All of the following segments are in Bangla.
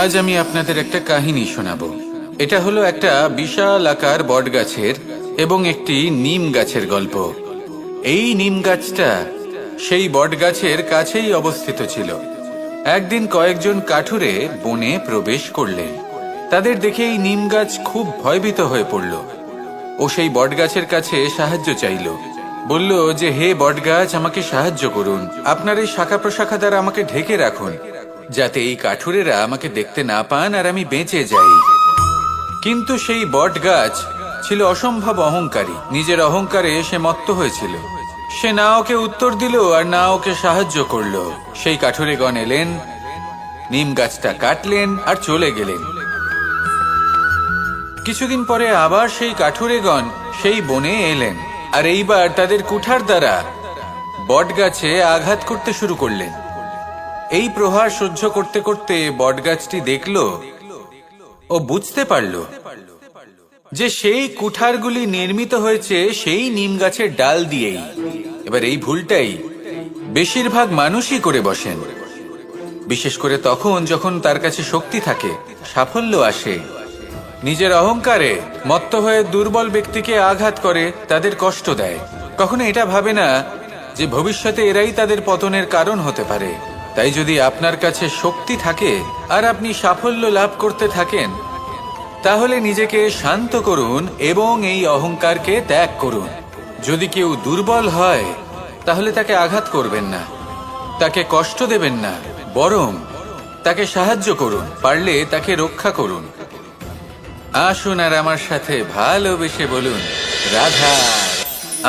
আজ আমি আপনাদের একটা কাহিনী শোনাবো। এটা হলো একটা বিশাল আকার বটগাছের এবং একটি নিম গাছের গল্প। এই নিম গাছটা সেই বটগাছের কাছেই অবস্থিত ছিল। একদিন কয়েকজন কাঠুরে বনে প্রবেশ করলেন। তাদের দেখে এই নিম গাছ খুব ভয়ভীত হয়ে পড়ল ও সেই বটগাছের কাছে সাহায্য চাইল। বলল যে, হে বটগাছ, আমাকে সাহায্য করুন, আপনার এই শাখা প্রশাখা দ্বারা আমাকে ঢেকে রাখুন, যাতে এই কাঠুরেরা আমাকে দেখতে না পান আর আমি বেঁচে যাই। কিন্তু সেই বট গাছ ছিল অসম্ভব অহংকারী। নিজের অহংকারে সে মত্ত হয়েছিল। সে না ওকে উত্তর দিল আর না ওকে সাহায্য করলো। সেই কাঠুরেগণ এলেন, নিম গাছটা কাটলেন আর চলে গেলেন। কিছুদিন পরে আবার সেই কাঠুরেগণ সেই বনে এলেন আর এইবার তাদের কুঠার দ্বারা বট গাছে আঘাত করতে শুরু করলেন। এই প্রহার সহ্য করতে করতে বটগাছটি দেখল ও বুঝতে পারল যে সেই কুঠারগুলি নির্মিত হয়েছে সেই নিম গাছের ডাল দিয়েই। এবার এই ভুলটাই বেশিরভাগ মানুষই করে বসেন, বিশেষ করে তখন যখন তার কাছে শক্তি থাকে, সাফল্য আসে। নিজের অহংকারে মত্ত হয়ে দুর্বল ব্যক্তিকে আঘাত করে, তাদের কষ্ট দেয়। কখনো এটা ভাবে না যে ভবিষ্যতে এরাই তাদের পতনের কারণ হতে পারে। তাই যদি আপনার কাছে শক্তি থাকে আর আপনি সাফল্য লাভ করতে থাকেন, তাহলে নিজেকে শান্ত করুন এবং এই অহংকারকে ত্যাগ করুন। যদি কেউ দুর্বল হয় তাহলে তাকে আঘাত করবেন না, তাকে কষ্ট দেবেন না, বরং তাকে সাহায্য করুন, পারলে তাকে রক্ষা করুন। আসুন আর আমার সাথে ভালোবেসে বলুন, রাধা।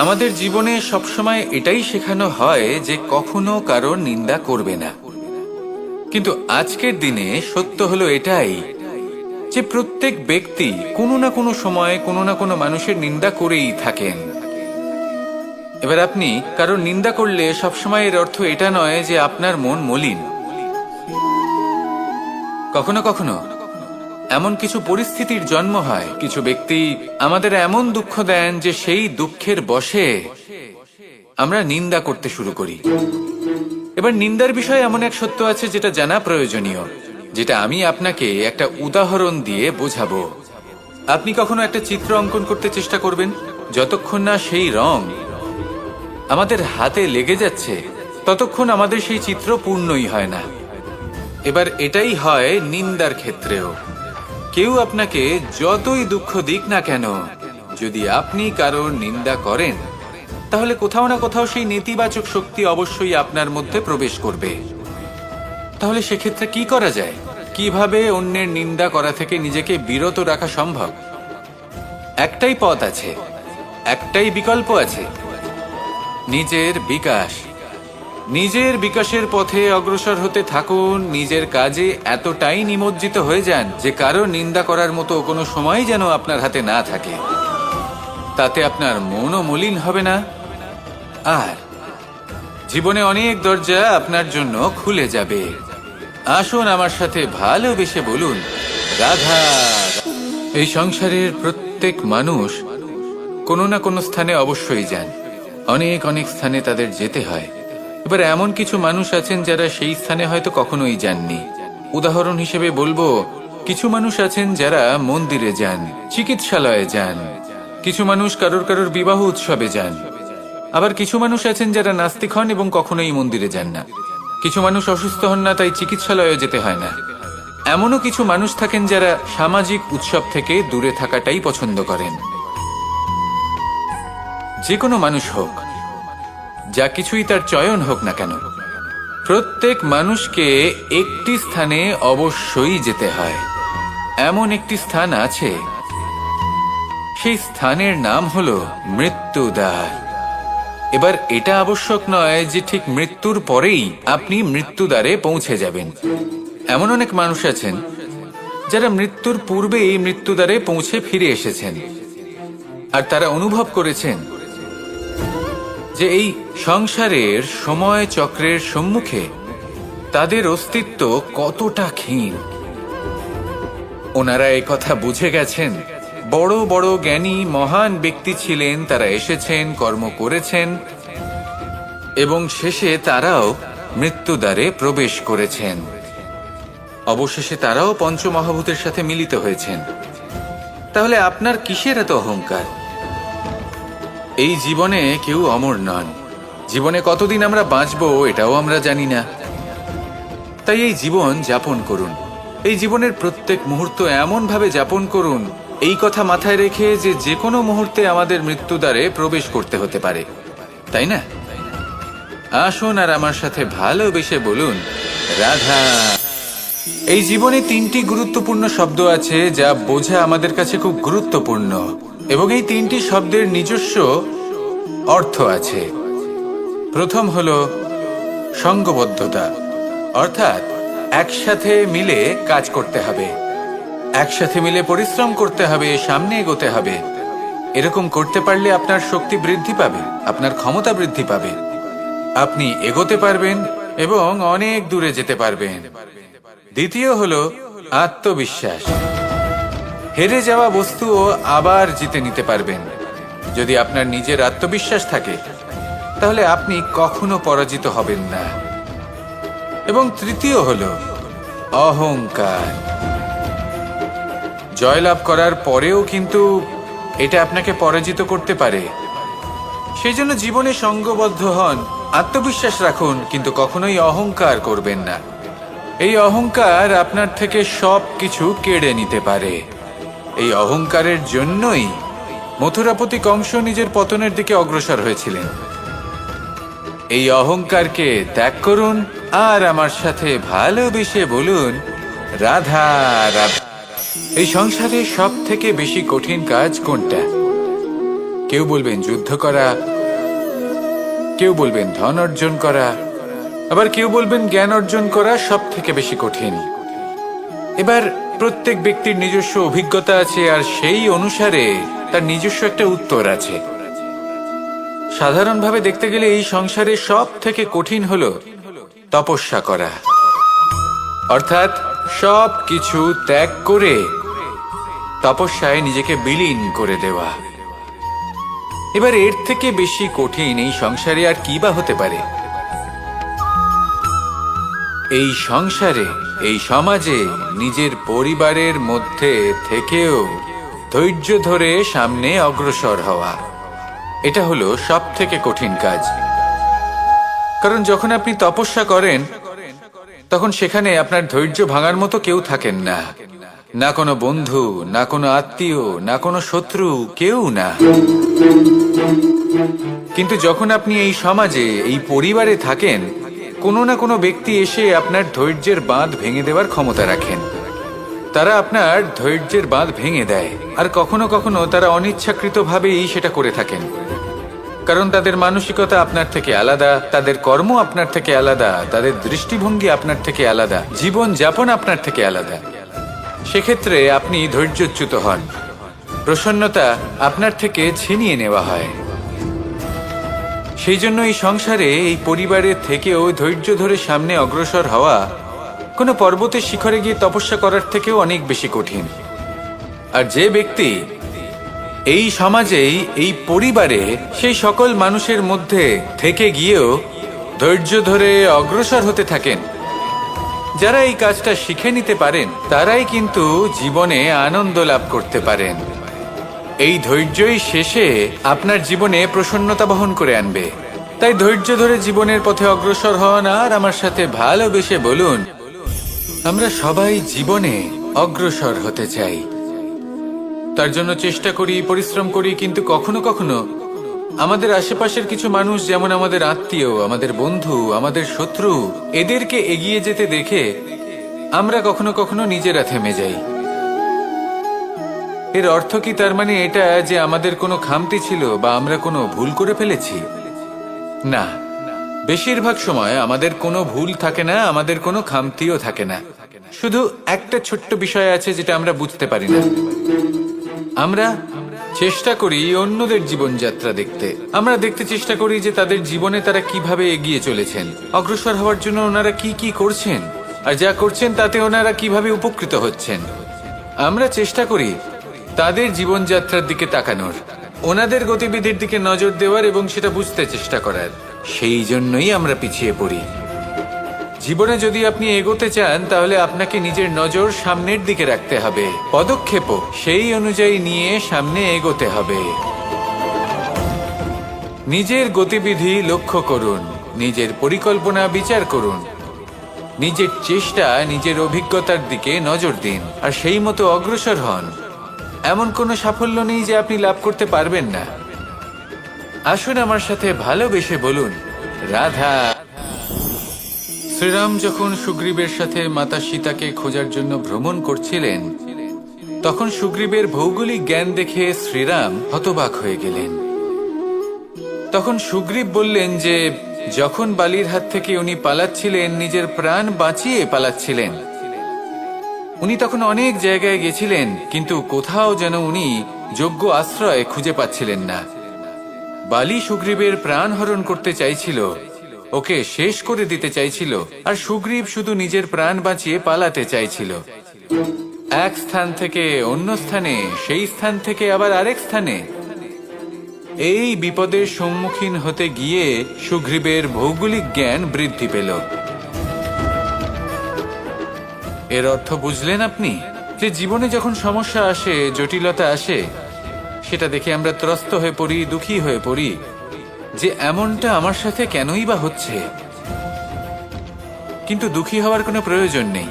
আমাদের জীবনে সবসময় এটাই শেখানো হয় যে কখনো কারোর নিন্দা করবে না। কিন্তু আজকের দিনে সত্য হলো এটাই যে প্রত্যেক ব্যক্তি কোনো না কোনো সময় কোনো না কোনো মানুষের নিন্দা করেই থাকেন। এবার আপনি কারোর নিন্দা করলে সবসময় এর অর্থ এটা নয় যে আপনার মন মলিন। কখনো কখনো এমন কিছু পরিস্থিতির জন্ম হয়, কিছু ব্যক্তি আমাদের এমন দুঃখ দেন যে সেই দুঃখের বশে আমরা নিন্দা করতে শুরু করি। এবার নিন্দার বিষয়ে এমন এক সত্য আছে যেটা জানা প্রয়োজনীয়, যেটা আমি আপনাকে একটা উদাহরণ দিয়ে বোঝাবো। আপনি কখনো একটা চিত্র অঙ্কন করতে চেষ্টা করবেন, যতক্ষণ না সেই রং আমাদের হাতে লেগে যাচ্ছে ততক্ষণ আমাদের সেই চিত্র পূর্ণই হয় না। এবার এটাই হয় নিন্দার ক্ষেত্রেও। কেউ আপনাকে যতই দুঃখ দিক না কেন, যদি আপনি কারোর নিন্দা করেন তাহলে কোথাও না কোথাও সেই নেতিবাচক শক্তি অবশ্যই আপনার মধ্যে প্রবেশ করবে। তাহলে সেক্ষেত্রে কি করা যায়? কিভাবে অন্যের নিন্দা করা থেকে নিজেকে বিরত রাখা সম্ভব? একটাই পথ আছে, একটাই বিকল্প আছে, নিজের বিকাশ। নিজের বিকাশের পথে অগ্রসর হতে থাকুন। নিজের কাজে এতটাই নিমজ্জিত হয়ে যান যে কারো নিন্দা করার মতো কোনো সময় যেন আপনার হাতে না থাকে। তাতে আপনার মনও মলিন হবে না, আর জীবনে অনেক দরজা আপনার জন্য খুলে যাবে। আসুন আমার সাথে ভালোবেসে বলুন, রাধা। এই সংসারের প্রত্যেক মানুষ কোনো না কোনো স্থানে অবশ্যই যান, অনেক অনেক স্থানে তাদের যেতে হয়। এবার এমন কিছু মানুষ আছেন যারা সেই স্থানে হয়তো কখনোই যাননি। উদাহরণ হিসেবে বলবো, কিছু মানুষ আছেন যারা মন্দিরে যান, চিকিৎসালয়ে যান, কিছু মানুষ কারোর কারোর বিবাহ উৎসবে যান। আবার কিছু মানুষ আছেন যারা নাস্তিক হন এবং কখনোই মন্দিরে যান না। কিছু মানুষ অসুস্থ হন না, তাই চিকিৎসালয়ে যেতে হয় না। এমনও কিছু মানুষ থাকেন যারা সামাজিক উৎসব থেকে দূরে থাকাটাই পছন্দ করেন। যে কোনো মানুষ হোক, যা কিছুই তার চয়ন হোক না কেন, প্রত্যেক মানুষকে একটি স্থানে অবশ্যই যেতে হয়। এমন একটি স্থান আছে, সেই স্থানের নাম হলো মৃত্যুদ্বার। এবার এটা আবশ্যক নয় যে ঠিক মৃত্যুর পরেই আপনি মৃত্যুদ্বারে পৌঁছে যাবেন। এমন অনেক মানুষ আছেন যারা মৃত্যুর পূর্বেই মৃত্যুদ্বারে পৌঁছে ফিরে এসেছেন, আর তারা অনুভব করেছেন যে এই সংসারের সময় চক্রের সম্মুখে তাদের অস্তিত্ব কতটা ক্ষীণ। ওনারা এই কথা বুঝে গেছেন। বড় বড় জ্ঞানী মহান ব্যক্তি ছিলেন, তারা এসেছেন, কর্ম করেছেন এবং শেষে তারাও মৃত্যুদ্বারে প্রবেশ করেছেন। অবশেষে তারাও পঞ্চমহাভূতের সাথে মিলিত হয়েছেন। তাহলে আপনার কিসের এত অহংকার? এই জীবনে কেউ অমর নন। জীবনে কতদিন আমরা বাঁচবো এটাও আমরা জানি না। তাই এই জীবন যাপন করুন। এই জীবনের প্রত্যেক মুহূর্ত এমনভাবে যাপন করুন, এই কথা মাথায় রেখে যে যে কোনো মুহূর্তে আমাদের মৃত্যুদ্বারে প্রবেশ করতে হতে পারে, তাই না? আসুন আর আমার সাথে ভালোবেসে বলুন, রাধা। এই জীবনে তিনটি গুরুত্বপূর্ণ শব্দ আছে যা বোঝা আমাদের কাছে খুব গুরুত্বপূর্ণ, এবং এই তিনটি শব্দের নিজস্ব অর্থ আছে। প্রথম হলো সঙ্গবদ্ধতা, অর্থাৎ একসাথে মিলে কাজ করতে হবে, একসাথে মিলে পরিশ্রম করতে হবে, সামনে এগোতে হবে। এরকম করতে পারলে আপনার শক্তি বৃদ্ধি পাবে, আপনার ক্ষমতা বৃদ্ধি পাবে, আপনি এগোতে পারবেন এবং অনেক দূরে যেতে পারবেন। দ্বিতীয় হলো আত্মবিশ্বাস। হেরে যাওয়া বস্তুও আবার জিতে নিতে পারবেন। যদি আপনার নিজের আত্মবিশ্বাস থাকে তাহলে আপনি কখনো পরাজিত হবেন না। এবং তৃতীয় হলো অহংকার। জয়লাভ করার পরেও কিন্তু এটা আপনাকে পরাজিত করতে পারে। সেই জন্য জীবনে সঙ্গবদ্ধ হন, আত্মবিশ্বাস রাখুন, কিন্তু কখনোই অহংকার করবেন না। এই অহংকার আপনার থেকে সব কিছু কেড়ে নিতে পারে। এই অহংকারের জন্যই মথুরাপতি কংস নিজের পতনের দিকে অগ্রসর হয়েছিলেন। এই অহংকারকে ত্যাগ করুন আর আমার সাথে ভালোবেসে বলুন, রাধা রাধা। এই সংসারে সব থেকে বেশি কঠিন কাজ কোনটা? কেউ বলবেন যুদ্ধ করা, কেউ বলবেন ধন অর্জন করা, আবার কেউ বলবেন জ্ঞান অর্জন করা সব থেকে বেশি কঠিন। এবার প্রত্যেক ব্যক্তির নিজস্ব অভিজ্ঞতা আছে আর সেই অনুসারে তার নিজস্ব একটা উত্তর আছে। সাধারণভাবে দেখতে গেলে এই সংসারে সব থেকে কঠিন হলো তপস্যা করা, অর্থাৎ সব কিছু ত্যাগ করে তপস্যায় নিজেকে বিলীন করে দেওয়া। এবার এর থেকে বেশি কঠিন এই সংসারে আর কি বা হতে পারে? এই সংসারে, এই সমাজে, নিজের পরিবারের মধ্যে থেকেও ধৈর্য ধরে সামনে অগ্রসর হওয়া, এটা হলো সব থেকে কঠিন কাজ। কারণ যখন আপনি তপস্যা করেন তখন সেখানে আপনার ধৈর্য ভাঙার মতো কেউ থাকেন না, না কোনো বন্ধু, না কোনো আত্মীয়, না কোনো শত্রু, কেউ না। কিন্তু যখন আপনি এই সমাজে, এই পরিবারে থাকেন, কোনো না কোনো ব্যক্তি এসে আপনার ধৈর্যের বাঁধ ভেঙে দেওয়ার ক্ষমতা রাখেন। তারা আপনার ধৈর্যের বাঁধ ভেঙে দেয়, আর কখনো কখনো তারা অনিচ্ছাকৃতভাবেই সেটা করে থাকেন। কারণ তাদের মানসিকতা আপনার থেকে আলাদা, তাদের কর্ম আপনার থেকে আলাদা, তাদের দৃষ্টিভঙ্গি আপনার থেকে আলাদা, জীবন যাপন আপনার থেকে আলাদা। সেক্ষেত্রে আপনি ধৈর্যচ্যুত হন, প্রসন্নতা আপনার থেকে ছিনিয়ে নেওয়া হয়। সেই জন্য এই সংসারে, এই পরিবারের থেকেও ধৈর্য ধরে সামনে অগ্রসর হওয়া কোনো পর্বতের শিখরে গিয়ে তপস্যা করার থেকেও অনেক বেশি কঠিন। আর যে ব্যক্তি এই সমাজেই, এই পরিবারে, সেই সকল মানুষের মধ্যে থেকে গিয়েও ধৈর্য ধরে অগ্রসর হতে থাকেন, যারা এই কাজটা শিখে নিতে পারেন, তারাই কিন্তু জীবনে আনন্দ লাভ করতে পারেন। এই ধৈর্যই শেষে আপনার জীবনে প্রসন্নতা বহন করে আনবে। তাই ধৈর্য ধরে জীবনের পথে অগ্রসর হন আর আমার সাথে ভালোবেসে বলুন, আমরা সবাই জীবনে অগ্রসর হতে চাই। তার জন্য চেষ্টা করি, পরিশ্রম করি, কিন্তু কখনো কখনো আমাদের আশেপাশের কিছু মানুষ, যেমন আমাদের আত্মীয়, আমাদের বন্ধু, আমাদের শত্রু, এদেরকে এগিয়ে যেতে দেখে আমরা কখনো কখনো নিজেরা থেমে যাই। এর অর্থ কি তার মানে এটা যে আমাদের কোনো খামতি ছিল বা আমরা কোনো ভুল করে ফেলেছি? না, বেশিরভাগ সময় আমাদের কোনো ভুল থাকে না, আমাদের কোনো খামতিও থাকে না। শুধু একটা ছোট্ট বিষয় আছে যেটা আমরা বুঝতে পারি না। আমরা চেষ্টা করি অন্যদের জীবনযাত্রা দেখতে। আমরা দেখতে চেষ্টা করি যে তাদের জীবনে তারা কিভাবে এগিয়ে চলেছেন, অগ্রসর হওয়ার জন্য ওনারা কি কি করছেন, আর যা করছেন তাতে ওনারা কিভাবে উপকৃত হচ্ছেন। আমরা চেষ্টা করি তাদের জীবনযাত্রার দিকে তাকানোর, ওনাদের গতিবিধির দিকে নজর দেওয়ার এবং সেটা বুঝতে চেষ্টা করার। সেই জন্যই আমরা পিছিয়ে পড়ি। জীবনে যদি আপনি এগোতে চান তাহলে আপনাকে নিজের নজর সামনের দিকে রাখতে হবে, পদক্ষেপও সেই অনুযায়ী নিয়ে সামনে এগোতে হবে। নিজের গতিবিধি লক্ষ্য করুন, নিজের পরিকল্পনা বিচার করুন, নিজের চেষ্টা নিজের অভিজ্ঞতার দিকে নজর দিন আর সেই মতো অগ্রসর হন। এমন কোনো সাফল্য নেই যে আপনি লাভ করতে পারবেন না। আসুন আমার সাথে ভালোবেসে বলুন, রাধা। শ্রীরাম যখন সুগ্রীবের সাথে মাতা সীতাকে খোঁজার জন্য ভ্রমণ করছিলেন, তখন সুগ্রীবের ভৌগোলিক জ্ঞান দেখে শ্রীরাম হতবাক হয়ে গেলেন। তখন সুগ্রীব বললেন যে যখন বালির হাত থেকে উনি পালাচ্ছিলেন, নিজের প্রাণ বাঁচিয়ে পালাচ্ছিলেন, উনি তখন অনেক জায়গায় গেছিলেন, কিন্তু কোথাও যেন উনি যোগ্য আশ্রয় খুঁজে পাচ্ছিলেন না। বালি সুগ্রীবের প্রাণ হরণ করতে চাইছিল, ওকে শেষ করে দিতে চাইছিল, আর সুগ্রীব শুধু নিজের প্রাণ বাঁচিয়ে পালাতে চাইছিল। এক স্থান থেকে অন্য স্থানে, সেই স্থান থেকে আবার আরেক স্থানে। এই বিপদের সম্মুখীন হতে গিয়ে সুগ্রীবের ভৌগোলিক জ্ঞান বৃদ্ধি পেল। এর অর্থ বুঝলেন আপনি? যে জীবনে যখন সমস্যা আসে, জটিলতা আসে, সেটা দেখে আমরা ত্রস্ত হয়ে পড়ি, দুঃখী হয়ে পড়ি যে এমনটা আমার সাথে কেনই বা হচ্ছে। কিন্তু দুঃখী হওয়ার কোনো প্রয়োজন নেই,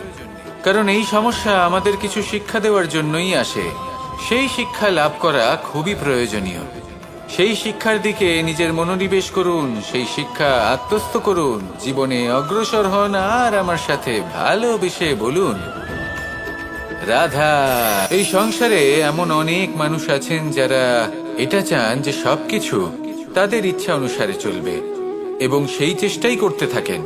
কারণ এই সমস্যা আমাদের কিছু শিক্ষা দেওয়ার জন্যই আসে। সেই শিক্ষা লাভ করা খুবই প্রয়োজনীয়। সেই শিক্ষার দিকে নিজের মনোনিবেশ করুন, সেই শিক্ষা আত্মস্থ করুন, জীবনে অগ্রসর হন আর আমার সাথে ভালোবেসে বলুন, রাধা। এই সংসারে এমন অনেক মানুষ আছেন যারা এটা চান যে সবকিছু তাদের ইচ্ছা অনুসারে চলবে এবং সেই চেষ্টাই করতে থাকেন।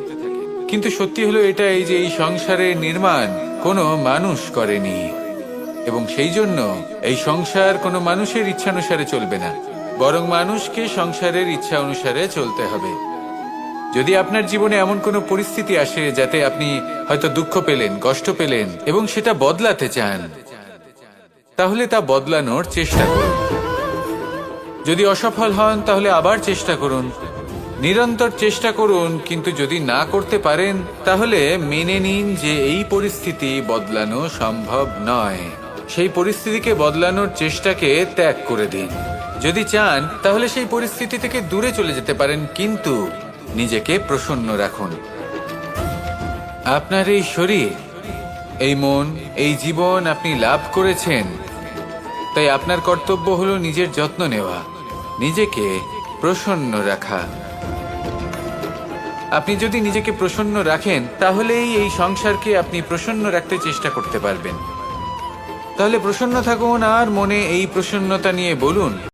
কিন্তু সত্যি হলো এটাই যে এই সংসারের নির্মাণ কোনো মানুষ করেনি, এবং সেই জন্য এই সংসার কোনো মানুষের ইচ্ছা অনুসারে চলবে না, বরং মানুষকে সংসারের ইচ্ছা অনুসারে চলতে হবে। যদি আপনার জীবনে এমন কোনো পরিস্থিতি আসে যাতে আপনি হয়তো দুঃখ পেলেন, কষ্ট পেলেন এবং সেটা বদলাতে চান, তাহলে তা বদলানোর চেষ্টা করুন। যদি অসফল হন তাহলে আবার চেষ্টা করুন, নিরন্তর চেষ্টা করুন। কিন্তু যদি না করতে পারেন তাহলে মেনে নিন যে এই পরিস্থিতি বদলানো সম্ভব নয়। সেই পরিস্থিতিকে বদলানোর চেষ্টাকে ত্যাগ করে দিন। যদি চান তাহলে সেই পরিস্থিতি থেকে দূরে চলে যেতে পারেন, কিন্তু নিজেকে প্রসন্ন রাখুন। আপনার এই শরীর, এই মন, এই জীবন আপনি লাভ করেছেন, তাই আপনার কর্তব্য হলো নিজের যত্ন নেওয়া, নিজেকে প্রসন্ন রাখা। আপনি যদি নিজেকে প্রসন্ন রাখেন তাহলেই এই সংসারকে আপনি প্রসন্ন রাখতে চেষ্টা করতে পারবেন। তাহলে প্রসন্ন থাকুন আর মনে এই প্রসন্নতা নিয়ে বলুন,